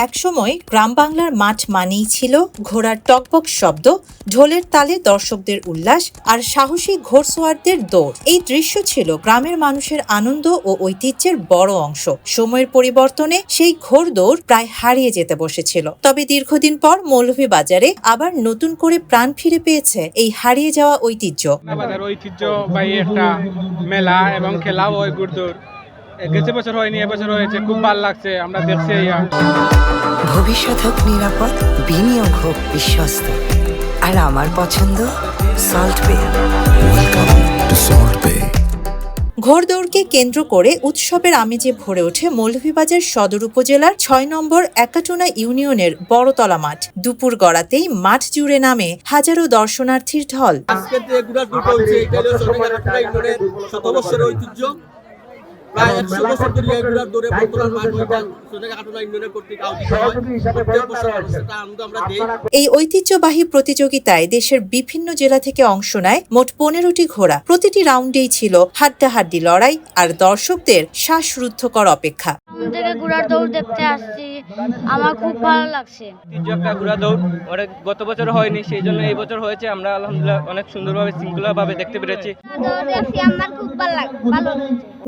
একসময় গ্রাম বাংলার মাঠ মানেই ছিল ঘোড়ার টকবক শব্দ, ঢোলের তালে দর্শকদের উল্লাস আর সাহসী ঘোড়সওয়ারদের দৌড়। এই দৃশ্য ছিল গ্রামের মানুষের আনন্দ ও ঐতিহ্যের বড় অংশ। সময়ের পরিবর্তনে সেই ঘোড়দৌড় প্রায় হারিয়ে যেতে বসেছিল। তবে দীর্ঘদিন পর মৌলভীবাজারে আবার নতুন করে প্রাণ ফিরে পেয়েছে এই হারিয়ে যাওয়া ঐতিহ্য। ঐতিহ্যবাহী একটা মেলা এবং খেলাও ওই ঘোড়দৌড় গেছে বছর হয়নি, এবছর হয়েছে, খুব ভালো লাগছে। আমরা দেখছি ভবিষ্যৎ হোক নিরাপদ, বিনিয়োগ হোক বিশ্বস্ত, আর আমার পছন্দ সল্ট বে। ওয়েলকাম টু সল্ট বে। ঘোড়দৌড়কে কেন্দ্র করে উৎসবের আমেজে ভরে ওঠে মৌলভীবাজার সদর উপজেলার ৬ নম্বর একাটুনা ইউনিয়নের বড়তলা মাঠ। দুপুর গড়াতেই মাঠ জুড়ে নামে হাজারো দর্শনার্থীর ঢল। আজকের যে ঘোড়াদৌড় চলছে এটা হলো একাটুনা ইউনিয়নের শত বছরের ঐতিহ্য। প্রায় ১০০ বছর ধরে এই ঘোড়াদৌড়ে বর্তমান মাঠ একাটুনা ইউনিয়নের কর্তৃক আয়োজিত হয়। প্রত্যেক বছর সেটা আনন্দ আমরা দেই। এই ঐতিহ্যবাহী প্রতিযোগিতায় দেশের বিভিন্ন জেলা থেকে অংশ নেয় মোট ১৫টি ঘোড়া। প্রতিটি রাউন্ডেই ছিল হাড্ডাহাড্ডি লড়াই আর দর্শকদের শ্বাসরুদ্ধকর অপেক্ষা। থেকে ঘোড়াদৌড় দেখতে আসছি, আমার খুব ভালো লাগছে। একটা ঘোড়াদৌড় গত বছর হয়নি, সেই জন্য এই বছর হয়েছে। আমরা আলহামদুলিল্লাহ অনেক সুন্দরভাবে শৃঙ্খলাভাবে দেখতে পেরেছি। আমার খুব ভালো লাগছে।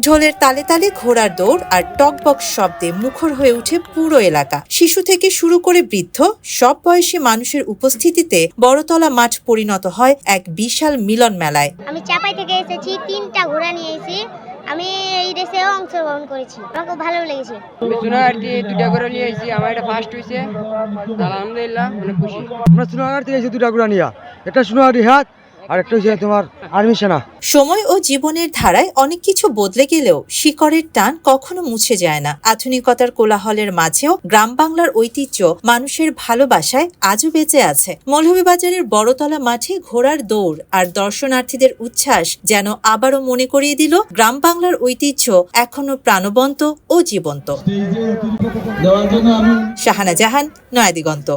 ঢোলের তালে তালে ঘোড়ার দৌড় আর টকবক শব্দে মুখর হয়ে ওঠে পুরো এলাকা। শিশু থেকে শুরু করে বৃদ্ধ সব বয়সী মানুষের উপস্থিতিতে বড়তলা মাঠ পরিণত হয় এক বিশাল মিলন মেলায়। আমি চাপাই থেকে এসেছি, 3টা ঘোড়া নিয়ে এসেছি। আমি এই রেসে অংশগ্রহণ করেছি, আমার খুব ভালো লেগেছে। আমি সোনাগাড়ি 2টা ঘোড়া নিয়ে এসেছি, আমার এটা ফার্স্ট হয়েছে, আলহামদুলিল্লাহ অনেক খুশি। আমরা সোনাগাড়ি থেকে এসেছি 2টা ঘোড়া নিয়ে, একটা সোনাগাড়ি হাট আর একটা হচ্ছে তোমার আর্মি সেনা। সময় ও জীবনের ধারায় অনেক কিছু বদলে গেলেও শিকড়ের টান কখনো মুছে যায় না। আধুনিকতার কোলাহলের মাঝেও গ্রাম বাংলার ঐতিহ্য মানুষের ভালোবাসায় আজও বেঁচে আছে। মৌলভীবাজারের বড়তলা মাঠে ঘোড়ার দৌড় আর দর্শনার্থীদের উচ্ছ্বাস যেন আবারও মনে করিয়ে দিল গ্রাম বাংলার ঐতিহ্য এখনো প্রাণবন্ত ও জীবন্ত। শাহানা জাহান, নয়াদিগন্ত।